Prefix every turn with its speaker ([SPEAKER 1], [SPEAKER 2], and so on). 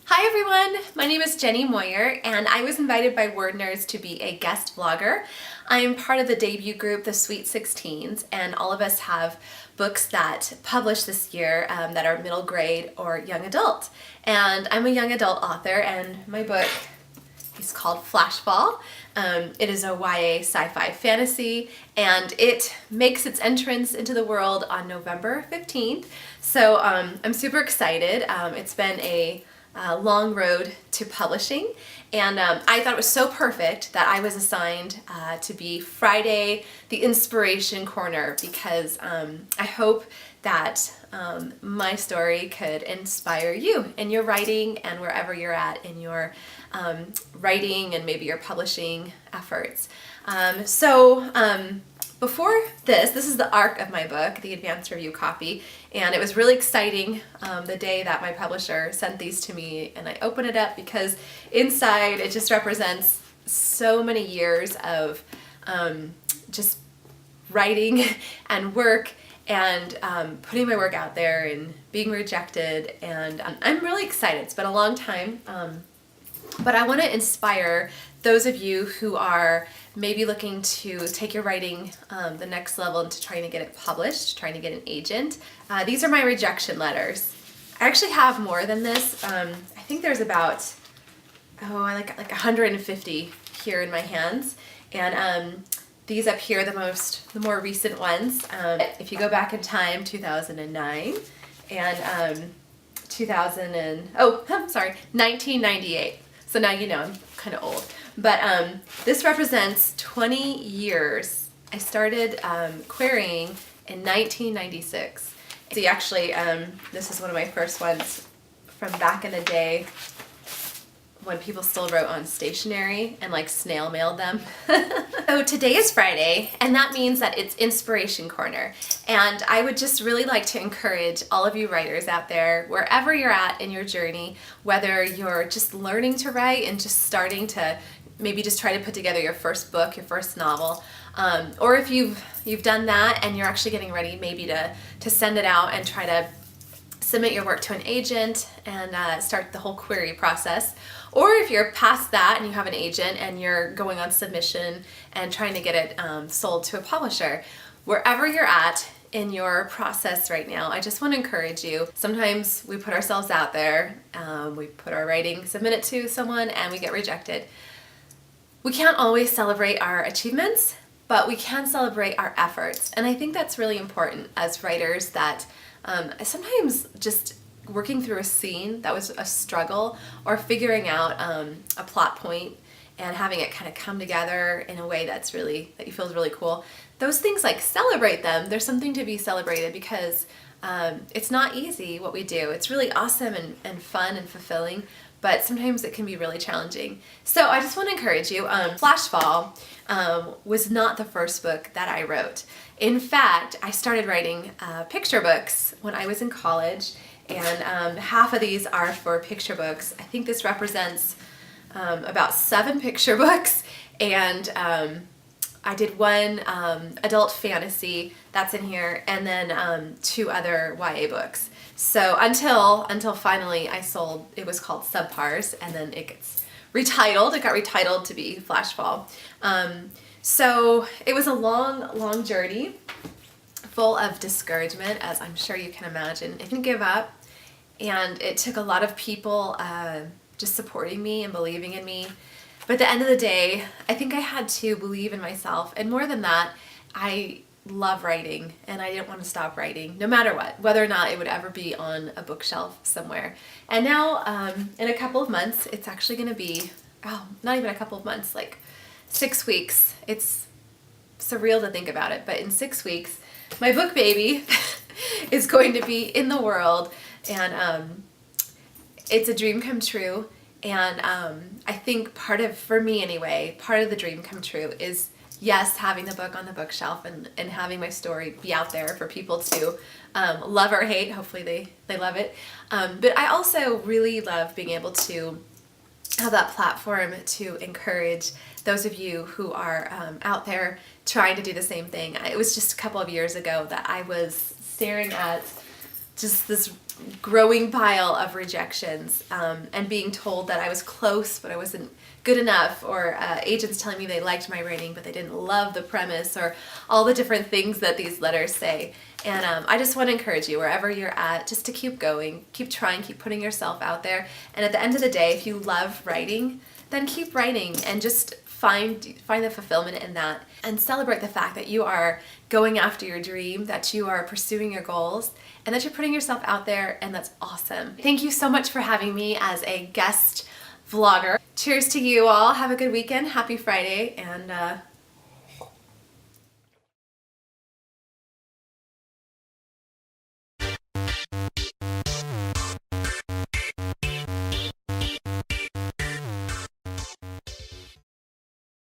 [SPEAKER 1] Hi everyone, my name is Jenny Moyer and I was invited by WordNerds to be a guest blogger. I am part of the debut group, the Sweet 16s, and all of us have books that publish this year that are middle grade or young adult. And I'm a young adult author and my book is called FLASHFALL. It is a YA sci-fi fantasy and it makes its entrance into the world on November 15th. So I'm super excited. It's been a long road to publishing, and I thought it was so perfect that I was assigned to be Friday, the inspiration corner, because I hope that my story could inspire you in your writing and wherever you're at in your writing and maybe your publishing efforts. Before this is the arc of my book, the advanced review copy, and it was really exciting the day that my publisher sent these to me, and I opened it up because inside it just represents so many years of just writing and work and putting my work out there and being rejected, and I'm really excited. It's been a long time, but I want to inspire those of you who are maybe looking to take your writing the next level into trying to get it published, trying to get an agent. These are my rejection letters. I actually have more than this. I think there's about, like 150 here in my hands. And these up here are the more recent ones. If you go back in time, 2009 and 1998. So now you know I'm kind of old. But this represents 20 years. I started querying in 1996. See, actually, this is one of my first ones from back in the day when people still wrote on stationery and like snail mailed them. So today is Friday, and that means that it's Inspiration Corner. And I would just really like to encourage all of you writers out there, wherever you're at in your journey, whether you're just learning to write and just starting to maybe just try to put together your first book, your first novel, or if you've done that and you're actually getting ready maybe to send it out and try to submit your work to an agent and start the whole query process. Or if you're past that and you have an agent and you're going on submission and trying to get it sold to a publisher, wherever you're at in your process right now, I just want to encourage you. Sometimes we put ourselves out there, we put our writing, submit it to someone, and we get rejected. We can't always celebrate our achievements, but we can celebrate our efforts. And I think that's really important as writers, that sometimes just working through a scene that was a struggle, or figuring out a plot point and having it kind of come together in a way that you feel is really cool. Those things, like, celebrate them. There's something to be celebrated because it's not easy what we do. It's really awesome and fun and fulfilling, but sometimes it can be really challenging. So I just want to encourage you. FLASHFALL was not the first book that I wrote. In fact, I started writing picture books when I was in college, and half of these are for picture books. I think this represents about 7 picture books, and I did one adult fantasy that's in here, and then 2 other YA books. So until finally I sold, it was called Subpars, and then it gets retitled. It got retitled to be FLASHFALL. So it was a long journey, full of discouragement, as I'm sure you can imagine. I didn't give up, and it took a lot of people just supporting me and believing in me. But at the end of the day, I think I had to believe in myself, and more than that, I love writing, and I didn't want to stop writing, no matter what, whether or not it would ever be on a bookshelf somewhere. And now, in a couple of months, it's actually going to be, not even a couple of months, like 6 weeks. It's surreal to think about it, but in 6 weeks, my book baby is going to be in the world, and it's a dream come true. And I think for me anyway, part of the dream come true is, yes, having the book on the bookshelf and having my story be out there for people to love or hate. Hopefully they love it. But I also really love being able to have that platform to encourage those of you who are out there trying to do the same thing. It was just a couple of years ago that I was staring at just this growing pile of rejections, and being told that I was close but I wasn't good enough, or agents telling me they liked my writing but they didn't love the premise, or all the different things that these letters say. And I just want to encourage you, wherever you're at, just to keep going, keep trying, keep putting yourself out there. And at the end of the day, if you love writing, then keep writing and just find the fulfillment in that, and celebrate the fact that you are going after your dream, that you are pursuing your goals, and that you're putting yourself out there, and that's awesome. Thank you so much for having me as a guest vlogger. Cheers to you all. Have a good weekend. Happy Friday, and